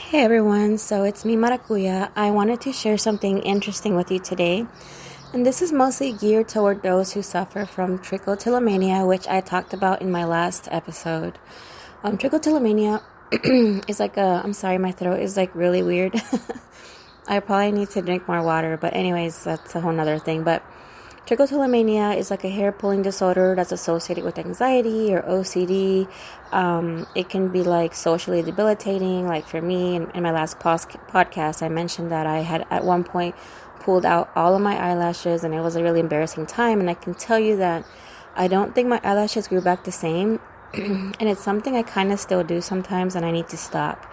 Hey everyone, so it's me Maracuya. I wanted to share something interesting with you today. And this is mostly geared toward those who suffer from trichotillomania, which I talked about in my last episode. Trichotillomania is I'm sorry, my throat is like really weird. I probably need to drink more water, but anyways, that's a whole nother thing. But trichotillomania is like a hair pulling disorder that's associated with anxiety or OCD. It can be like socially debilitating. Like for me, in my last podcast, I mentioned that I had at one point pulled out all of my eyelashes, and it was a really embarrassing time. And I can tell you that I don't think my eyelashes grew back the same. And it's something I kind of still do sometimes, and I need to stop.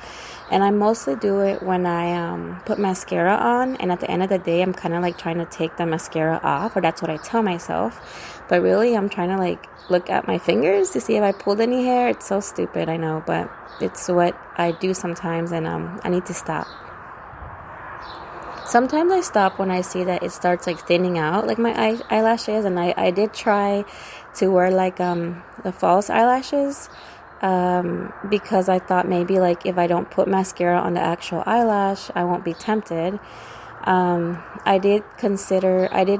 And I mostly do it when I put mascara on, and at the end of the day, I'm kind of like trying to take the mascara off, or that's what I tell myself. But really, I'm trying to like look at my fingers to see if I pulled any hair. It's so stupid, I know, but it's what I do sometimes, and I need to stop. Sometimes I stop when I see that it starts like thinning out, like my eyelashes, and I did try to wear like the false eyelashes because I thought maybe like if I don't put mascara on the actual eyelash, I won't be tempted. I did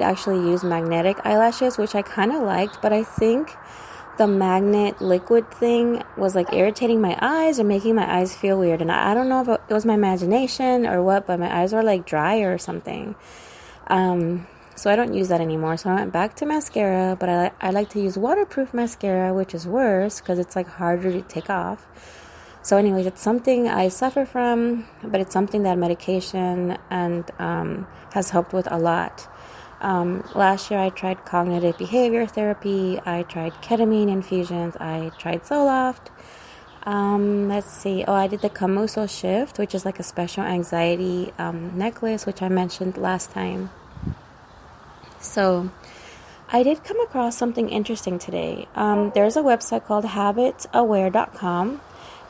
actually use magnetic eyelashes, which I kind of liked, but I think the magnet liquid thing was like irritating my eyes or making my eyes feel weird. And I don't know if it was my imagination or what, but my eyes were like dry or something. So I don't use that anymore. So I went back to mascara, but I like to use waterproof mascara, which is worse because it's like harder to take off. So anyways, it's something I suffer from, but it's something that medication and has helped with a lot. Last year I tried cognitive behavior therapy, I tried ketamine infusions, I tried Zoloft. Let's see. I did the Camuso shift, which is like a special anxiety necklace, which I mentioned last time. So I did come across something interesting today. There's a website called habitaware.com,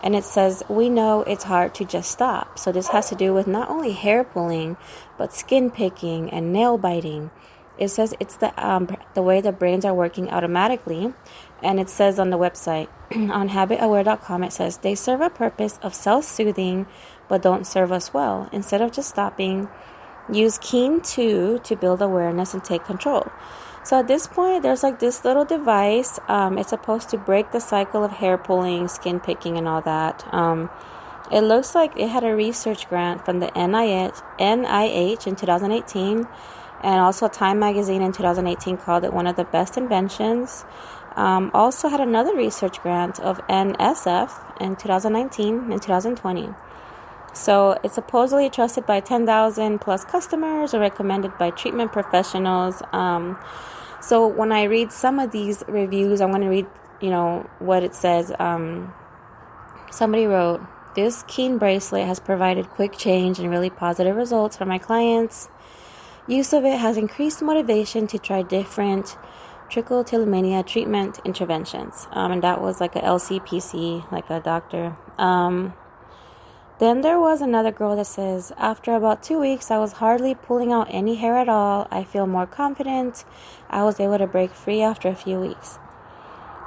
and it says, we know it's hard to just stop. So this has to do with not only hair pulling, but skin picking and nail biting. It says it's the way the brains are working automatically. And it says on the website, on habitaware.com, it says, they serve a purpose of self-soothing, but don't serve us well. Instead of just stopping, use Keen 2 to build awareness and take control. So at this point, there's like this little device. It's supposed to break the cycle of hair pulling, skin picking, and all that. It looks like it had a research grant from the NIH in 2018, and also Time magazine in 2018 called it one of the best inventions. Also had another research grant of NSF in 2019 and 2020. So it's supposedly trusted by 10,000 plus customers or recommended by treatment professionals. So when I read some of these reviews, I'm going to read, what it says. Somebody wrote, this Keen bracelet has provided quick change and really positive results for my clients. Use of it has increased motivation to try different trichotillomania treatment interventions. And that was like a LCPC, like a doctor. Then there was another girl that says, after about 2 weeks, I was hardly pulling out any hair at all. I feel more confident. I was able to break free after a few weeks.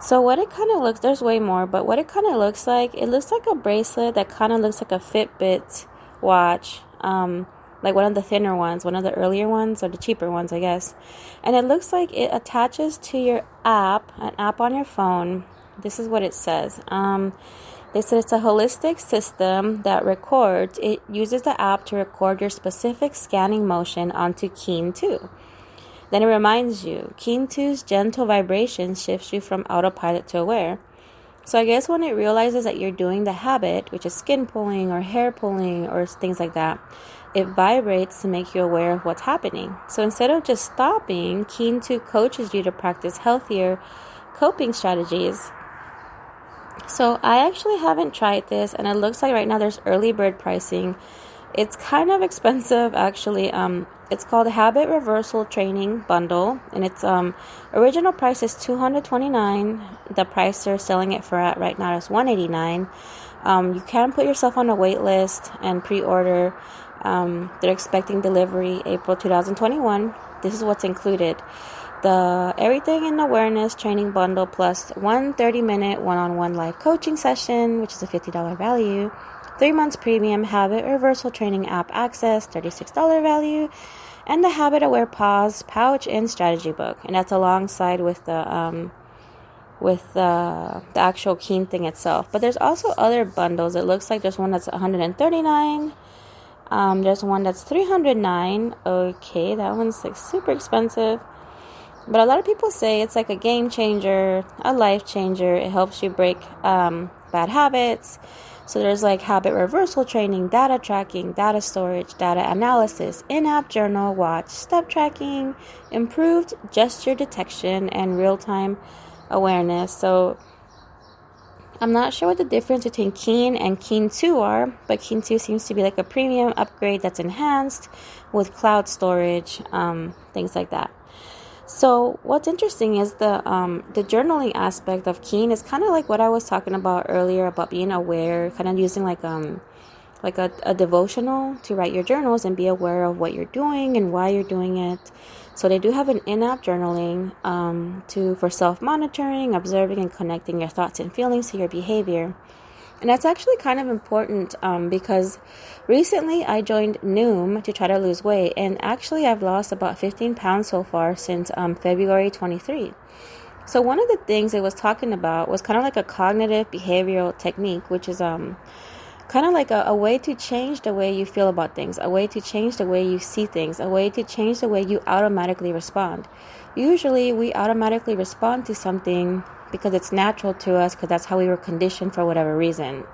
So what it kind of looks, there's way more, but what it kind of looks like, it looks like a bracelet that kind of looks like a Fitbit watch, like one of the thinner ones, one of the earlier ones, or the cheaper ones, I guess. And it looks like it attaches to your app, an app on your phone. This is what it says. They said it's a holistic system that records. It uses the app to record your specific scanning motion onto Keen 2. Then it reminds you. Keen 2's gentle vibration shifts you from autopilot to aware. So I guess when it realizes that you're doing the habit, which is skin pulling or hair pulling or things like that, it vibrates to make you aware of what's happening. So instead of just stopping, Keen 2 coaches you to practice healthier coping strategies. So I actually haven't tried this, and it looks like right now there's early bird pricing. It's kind of expensive, actually. It's called Habit Reversal Training Bundle, and its original price is $229. The price they're selling it for right now is $189. You can put yourself on a wait list and pre-order. They're expecting delivery April 2021. This is what's included. The Everything in Awareness Training Bundle plus one 30-minute one-on-one live coaching session, which is a $50 value, 3 months premium habit reversal training app access, $36 value, and the Habit Aware Pause pouch and strategy book. And that's alongside with the actual Keen thing itself. But there's also other bundles. It looks like there's one that's $139. There's one that's $309. Okay, that one's like super expensive. But a lot of people say it's like a game changer, a life changer. It helps you break bad habits. So there's like habit reversal training, data tracking, data storage, data analysis, in-app journal, watch, step tracking, improved gesture detection, and real-time awareness. So I'm not sure what the difference between Keen and Keen 2 are, but Keen 2 seems to be like a premium upgrade that's enhanced with cloud storage, things like that. So what's interesting is the journaling aspect of Keen is kind of like what I was talking about earlier about being aware, kind of using like a devotional to write your journals and be aware of what you're doing and why you're doing it. So they do have an in-app journaling for self-monitoring, observing, and connecting your thoughts and feelings to your behavior. And that's actually kind of important because recently I joined Noom to try to lose weight. And actually I've lost about 15 pounds so far since February 23. So one of the things it was talking about was kind of like a cognitive behavioral technique, which is kind of like a way to change the way you feel about things, a way to change the way you see things, a way to change the way you automatically respond. Usually we automatically respond to something because it's natural to us, because that's how we were conditioned for whatever reason.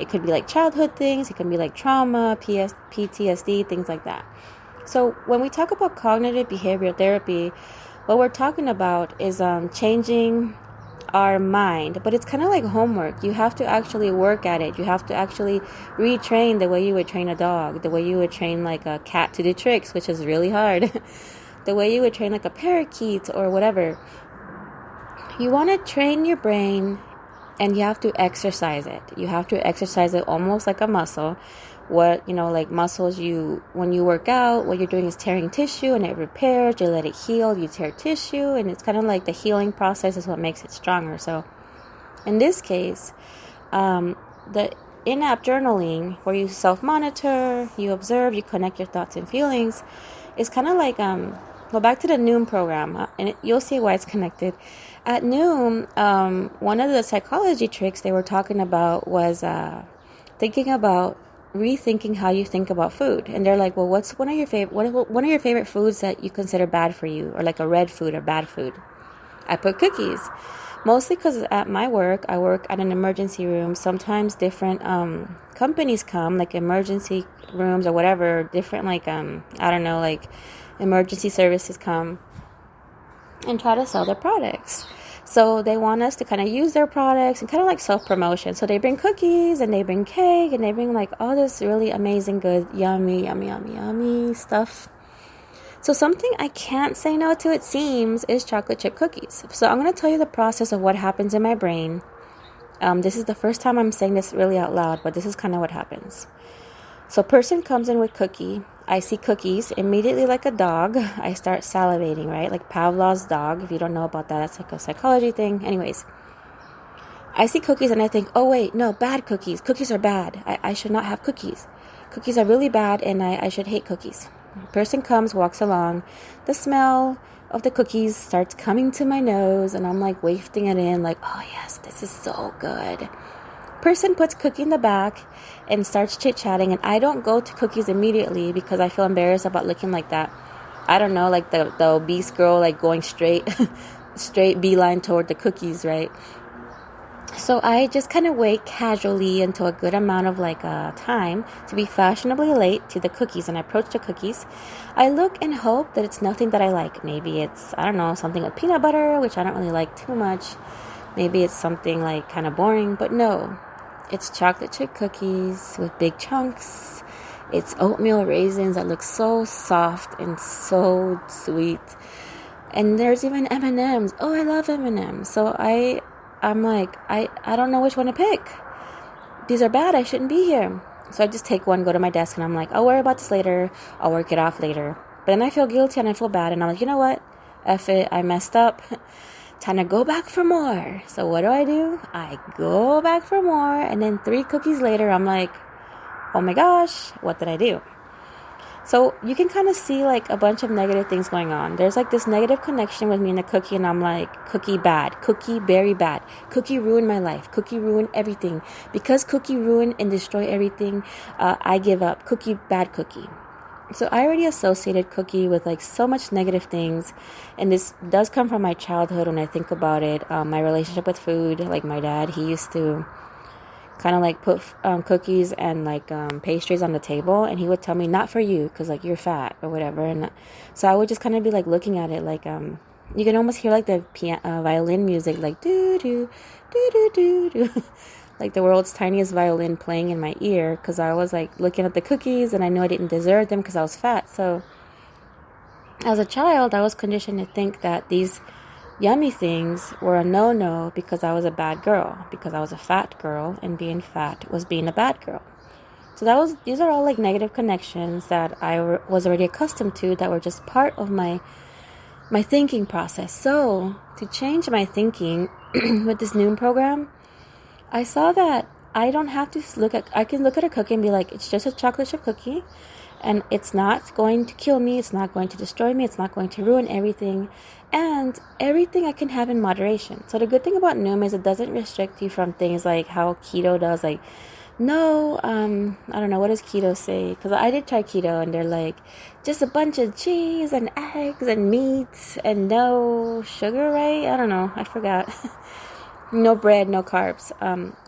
It could be like childhood things, it can be like trauma, PTSD, things like that. So when we talk about cognitive behavioral therapy, what we're talking about is changing our mind, but it's kind of like homework. You have to actually work at it. You have to actually retrain the way you would train a dog, the way you would train like a cat to do tricks, which is really hard, the way you would train like a parakeet or whatever. You want to train your brain and you have to exercise it. You have to exercise it almost like a muscle. Like muscles, when you work out, what you're doing is tearing tissue and it repairs. You let it heal, you tear tissue, and it's kind of like the healing process is what makes it stronger. So in this case, the in-app journaling where you self-monitor, you observe, you connect your thoughts and feelings, is kind of like, go back to the Noom program, and you'll see why it's connected. At Noom, one of the psychology tricks they were talking about was thinking about rethinking how you think about food. And they're like, well, what's one of your favorite foods that you consider bad for you, or like a red food or bad food? I put cookies, mostly because at my work, I work at an emergency room. Sometimes different companies come, like emergency rooms or whatever, different like emergency services come and try to sell their products. So they want us to kind of use their products and kind of like self-promotion. So they bring cookies and they bring cake and they bring like all this really amazing, good, yummy stuff. So something I can't say no to, it seems, is chocolate chip cookies. So I'm going to tell you the process of what happens in my brain. This is the first time I'm saying this really out loud, but this is kind of what happens. So a person comes in with cookie. I see cookies. Immediately, like a dog, I start salivating, right? Like Pavlov's dog. If you don't know about that, that's like a psychology thing. Anyways, I see cookies and I think, oh wait, no, bad cookies. Cookies are bad. I should not have cookies. Cookies are really bad and I should hate cookies. Person comes, walks along. The smell of the cookies starts coming to my nose and I'm like wafting it in like, oh yes, this is so good. Person puts cookie in the back and starts chit-chatting, and I don't go to cookies immediately because I feel embarrassed about looking like that. I don't know, like the obese girl, like going straight beeline toward the cookies, right? So I just kind of wait casually until a good amount of time to be fashionably late to the cookies, and I approach the cookies. I look and hope that it's nothing that I like. Maybe it's, I don't know, something with peanut butter, which I don't really like too much. Maybe it's something like kind of boring, but no. It's chocolate chip cookies with big chunks. It's oatmeal raisins that look so soft and so sweet. And there's even M&Ms. Oh, I love M&Ms. So I'm like, I don't know which one to pick. These are bad. I shouldn't be here. So I just take one, go to my desk, and I'm like, I'll worry about this later. I'll work it off later. But then I feel guilty and I feel bad. And I'm like, you know what? F it. I messed up. Time to go back for more. So what do? I go back for more. And then 3 cookies later, I'm like, oh my gosh, what did I do? So you can kind of see like a bunch of negative things going on. There's like this negative connection with me and the cookie, and I'm like, cookie bad, cookie very bad, cookie ruined my life, cookie ruined everything. Because cookie ruined and destroyed everything, I give up. Cookie bad, cookie. So I already associated cookie with like so much negative things, and this does come from my childhood when I think about it. My relationship with food, like my dad, he used to kind of like put cookies and like pastries on the table, and he would tell me, not for you, because like you're fat or whatever. And so I would just kind of be like looking at it like you can almost hear like the violin music, like doo doo doo doo doo doo like the world's tiniest violin playing in my ear, because I was like looking at the cookies and I knew I didn't deserve them because I was fat. So as a child, I was conditioned to think that these yummy things were a no-no because I was a bad girl, because I was a fat girl, and being fat was being a bad girl. So these are all like negative connections that I was already accustomed to, that were just part of my thinking process. So to change my thinking with this Noom program, I saw that I don't have to I can look at a cookie and be like, it's just a chocolate chip cookie, and it's not going to kill me, it's not going to destroy me, it's not going to ruin everything, and everything I can have in moderation. So the good thing about Noom is it doesn't restrict you from things like how keto does. Like, no, I don't know, what does keto say? Because I did try keto, and they're like, just a bunch of cheese and eggs and meat and no sugar, right? I don't know, I forgot. No bread, no carbs.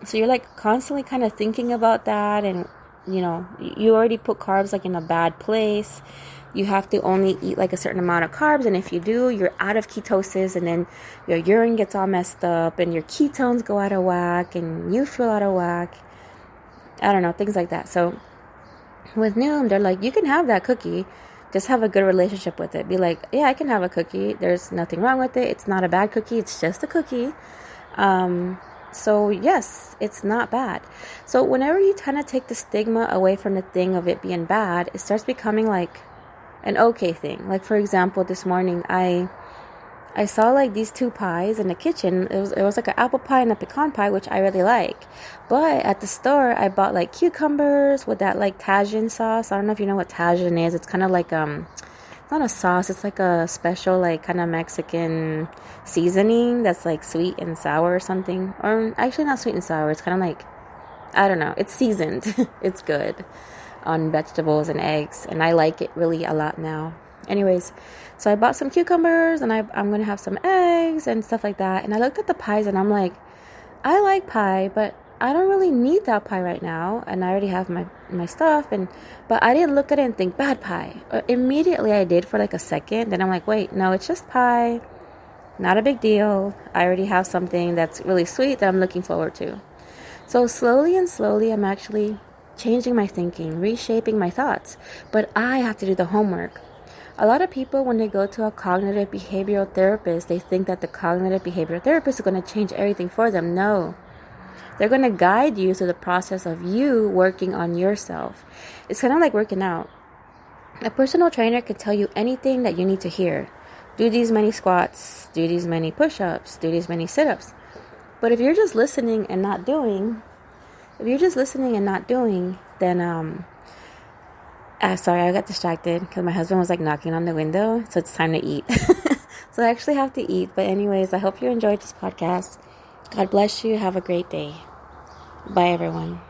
So you're like constantly kind of thinking about that, and you know, you already put carbs like in a bad place. You have to only eat like a certain amount of carbs, and if you do, you're out of ketosis, and then your urine gets all messed up, and your ketones go out of whack, and you feel out of whack. I don't know, things like that. So with Noom, they're like, you can have that cookie, just have a good relationship with it. Be like, yeah, I can have a cookie. There's nothing wrong with it. It's not a bad cookie. It's just a cookie. So yes, it's not bad. So whenever you kind of take the stigma away from the thing of it being bad, it starts becoming like an okay thing. Like, for example, this morning I saw like these two pies in the kitchen. It was like an apple pie and a pecan pie, which I really like. But at the store, I bought like cucumbers with that like Tajin sauce. I don't know if you know what Tajin is. It's kind of like it's not a sauce, it's like a special like kind of Mexican seasoning that's like sweet and sour or something. Or actually not sweet and sour, it's kind of like, I don't know, it's seasoned. It's good on vegetables and eggs, and I like it really a lot now. Anyways, so I bought some cucumbers, and I'm going to have some eggs and stuff like that. And I looked at the pies, and I'm like, I like pie, but I don't really need that pie right now, and I already have my stuff, but I didn't look at it and think bad pie. Immediately I did for like a second, then I'm like, wait, no, it's just pie, not a big deal. I already have something that's really sweet that I'm looking forward to. So slowly, I'm actually changing my thinking, reshaping my thoughts, but I have to do the homework. A lot of people, when they go to a cognitive behavioral therapist, they think that the cognitive behavioral therapist is going to change everything for them. No. They're going to guide you through the process of you working on yourself. It's kind of like working out. A personal trainer can tell you anything that you need to hear. Do these many squats, do these many push-ups, do these many sit-ups. But if you're just listening and not doing, then, sorry, I got distracted because my husband was like knocking on the window, so it's time to eat. So I actually have to eat. But anyways, I hope you enjoyed this podcast. God bless you. Have a great day. Bye, everyone.